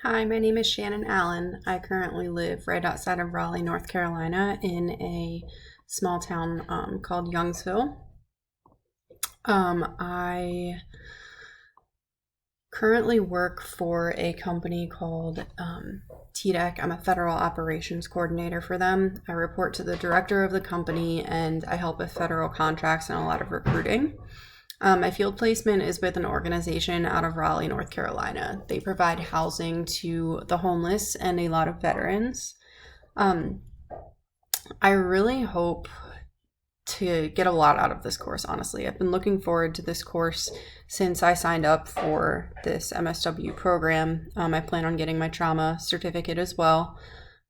Hi, my name is Shannon Allen. I currently live right outside of Raleigh, North Carolina, in a small town called Youngsville. I currently work for a company called TDEC. I'm a federal operations coordinator for them. I report to the director of the company and I help with federal contracts and a lot of recruiting. My field placement is with an organization out of Raleigh, North Carolina. They provide housing to the homeless and a lot of veterans. Um, I really hope to get a lot out of this course, honestly. I've been looking forward to this course since I signed up for this MSW program. I plan on getting my trauma certificate as well.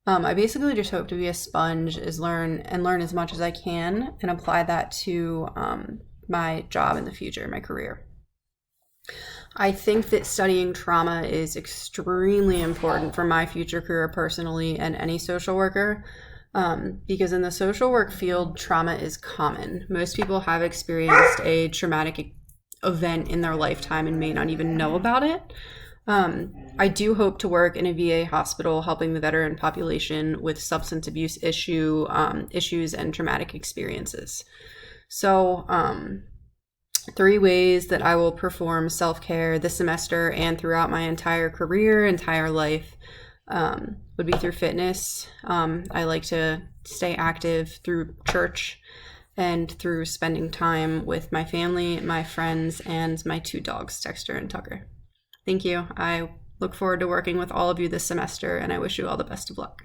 I basically just hope to be a sponge, is learn as much as I can and apply that to my job in the future, my career. I think that studying trauma is extremely important for my future career personally and any social worker. Because in the social work field, trauma is common. Most people have experienced a traumatic event in their lifetime and may not even know about it. I do hope to work in a VA hospital helping the veteran population with substance abuse issues and traumatic experiences. So, 3 ways that I will perform self care this semester and throughout my entire life, would be through fitness. I like to stay active through church and through spending time with my family, my friends, and my 2 dogs, Dexter and Tucker. Thank you. I look forward to working with all of you this semester, and I wish you all the best of luck.